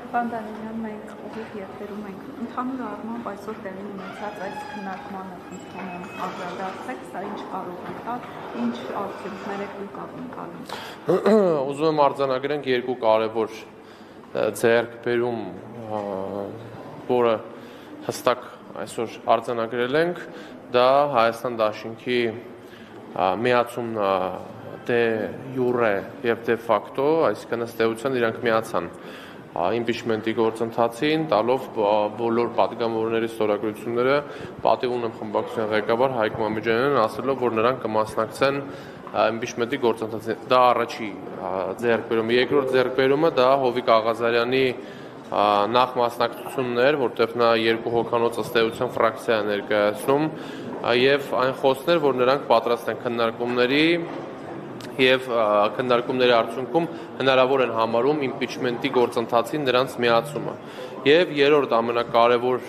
Բանդանյան մենք ուղիղ եթերում ենք ընդհանուր առմամբ այսօր տեղի ունեցած այս քննարկմանը ընդհանուր անդրադարձեք, սա ինչ կարող է տալ, ինչ արդյունքներ եք դուք ակնկալում։ Ուզում եմ արձանագրենք երկու կարևոր ձեռքբերում, որը հստակ այսօր արձանագրել ենք, դա Հայաստան Դաշինքի միացումն դե յուրե եւ դե ֆակտո, այսինքն ըստ էության իրանք միացան իմպիչմենտի գործընթացին, տալով բոլոր պատգամավորների ստորագրությունները, պատիվ ունեմ խմբակցության ղեկավար Հայկ Մամեջանյանն ասելով, որ նրանք կմասնակցեն իմպիչմենտի գործընթացին։ Դա առաջի ձեռքբերումը, երկրորդ ձեռքբերումը դա Հովիկ Աղազարյանի նախ մասնակցությունն էր, որտեղ նա երկու հոգանոց ըստ էության ֆրակցիա է ներկայացնում եւ այն խոսքներ, որ նրանք պատրաստ են քննարկումների եւ քննարկումների արդյունքում հնարավոր են համարում իմպիչմենտի գործընթացին նրանց միացումը։ Եվ երրորդ ամենակարևոր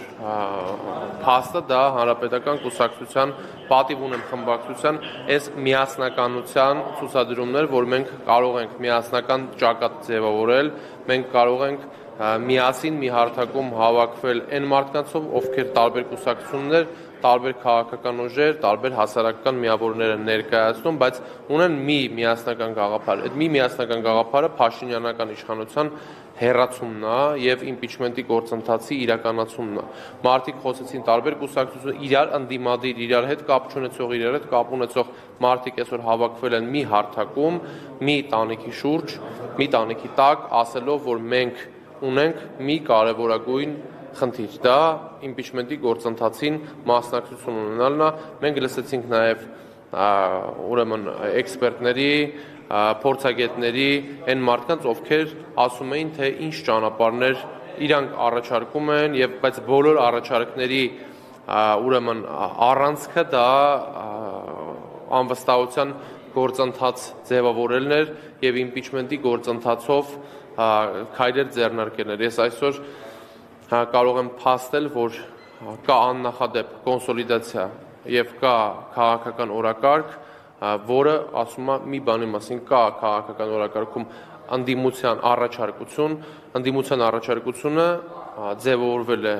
փաստը դա հանրապետական կուսակցության պատիվ ունեմ խմբակցության այս միասնականության ցուցադրումներ, որ մենք կարող ենք միասնական ճակատ ձևավորել, մենք կարող ենք միասին մի հարթակում հավաքվել այն մարդկանցով, ովքեր տարբեր կուսակցություններ, տարբեր քաղաքական ուժեր, տարբեր հասարակական միավորներ են ներկայացնում, բայց ունեն մի միասնական գաղափար։ Այդ մի միասնական գաղափարը Փաշինյանական իշխանության հեռացումն է եւ իմպիչմենտի գործընթացի իրականացումն է։ Մարդիկ խոսեցին տարբեր կուսակցություններ, իրար ընդդիմադիր, իրար հետ կապ չունեցող, իրար հետ կապ ունեցող մարդիկ այսօր հավաքվել են մի հարթակում, մի տանիքի շուրջ, մի տանիքի տակ, ասելով, որ մենք ունենք մի կարևորագույն խնդիր, դա իմպիչմենտի գործընթացին մասնակցություն ունենալն է։ Մենք լսեցինք նաև ուրեմն էքսպերտների, փորձագետների, այն մարդկանց, ովքեր ասում էին, թե ինչ ճանապարհներ իրանք առաջարկում են, բայց բոլոր առաջարկների ուրեմն առանցքը դա անվստահության գործընթաց ձևավորելն էր եւ իմպիչմենտի գործընթացով քայլեր ձեռնարկելն էր։ Ես այսօր կարող եմ փաստել, որ կա աննախադեպ կոնսոլիդացիա եւ կա քաղաքական օրակարգ, որը ասում է մի բանի մասին, կա քաղաքական օրակարգում ընդդիմության առաջարկությունը ձևավորվել է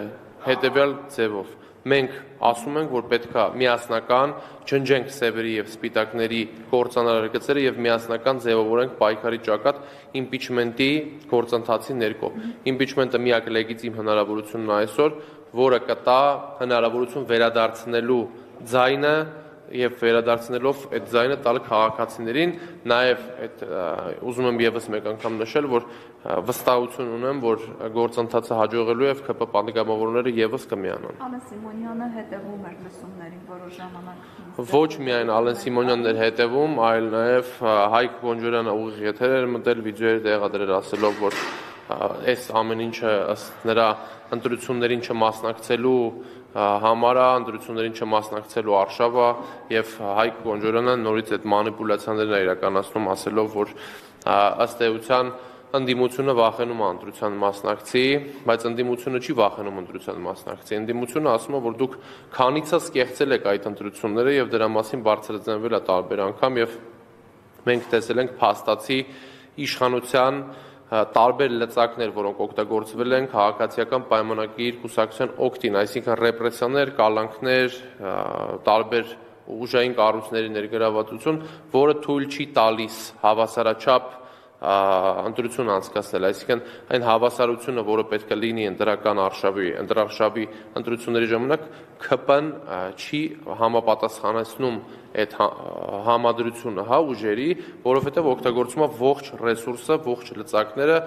հետեւյալ ձևով։ Մենք ասում ենք, որ պետք է միասնական ջնջենք սևերի եւ սպիտակների կործանարարգծերը եւ միասնական ձևավորենք պայքարի ճակատ իմպիչմենտի գործընթացի ներքո։ Իմպիչմենտը միակ լեգիտիմ հնարավորությունն է այսօր, որը կտա հնարավորություն վերադարձնելու ձայնը եւ վերադարձնելով այդ ձայնը տալ քաղաքացիներին, նաեւ այդ ուզում եմ եւս մեկ անգամ նշել, որ վստահություն ունեմ, որ գործընթացը հաջողելու եւ ԿՊ պատգամավորները եւս կմիանան։ Ալեն Սիմոնյանը հետևում էր լսումներին որոշ ժամանակ։ Ոչ միայն Ալեն Սիմոնյանն էր հետևում, այլ նաեւ Հայկ Գոնջորյանը ուղիղ եթեր էր մտել, վիդեոեր տեղադրել ասելով, որ այս ամեն ինչը ըստ նրա ընտրություններին չմասնակցելու համար ընտրություններին չմասնակցելու արշավը եւ Հայկ Գոնջորյանը նորից այդ մանիպուլյացիաներն է իրականացնում, ասելով, որ ըստ էության ընդդիմությունը վախենում է ընտրության մասնակցի, բայց ընդդիմությունը չի վախենում ընտրության մասնակցի։ Ընդդիմությունը ասում է, որ դուք քանիցս կեղծել եք այդ ընտրությունները եւ դրա մասին բարձրաձայնվել է տարբեր անգամ եւ մենք տեսել ենք փաստացի իշխանության տարբեր լծակներ, որոնք օգտագործվել են քաղաքացիական պայմանագիր կուսակցության օգտին, այսինքն ռեպրեսիաներ, կալանքներ, տարբեր ուժային կառույցների ներգրավվածություն, որը թույլ չի տալիս հավասարաչափ ընտրություն անցկացնել, այսինքն այն հավասարությունը, որը պետք է լինի ընտրական արշավի ընտրությունների ժամանակ, ԿՊ-ն չի համապատասխանեցնում այդ համադրությունը ուժերի, որովհետև օգտագործում է ողջ ռեսուրսը, ողջ լծակները,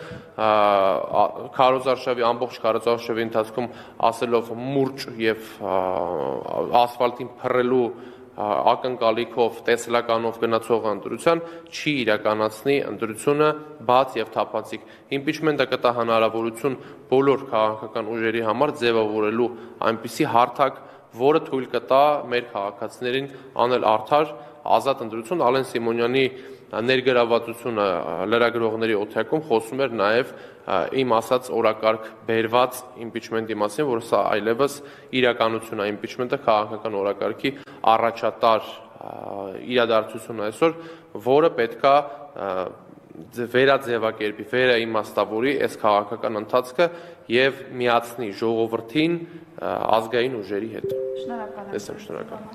ամբողջ քարոզարշավի ընթացքում ասելով մուրճ եւ ասֆալտին փռելու ակնկալիքով տեսլականով գնացող ընտրության չի իրականացնի ընտրությունը բաց եւ թափանցիկ։ Իմպիչմենտը կտա հնարավորություն բոլոր քաղաքական ուժերի համար ձևավորելու այնպիսի հարթակ, որը թույլ կտա մեր քաղաքացիներին անել արդար, ազատ ընտրություն։ Ալեն Սիմոնյանի ներգրավվածությունը լրագրողների օթյակում խոսում էր նաեւ իմ ասած օրակարգ բերված իմպիչմենտի մասին, որ սա այլևս իրականություն է, իմպիչմենտը քաղաքական օրակարգի առաջատար իրադարձություն այսօր, որը պետքա վերաձևակերպի, վերաիմաստավորի այս քաղաքական ընթացքը եւ միացնի ժողովրդին ազգային ուժերի հետ։ Շնորհակալ եմ։ Շնորհակալ։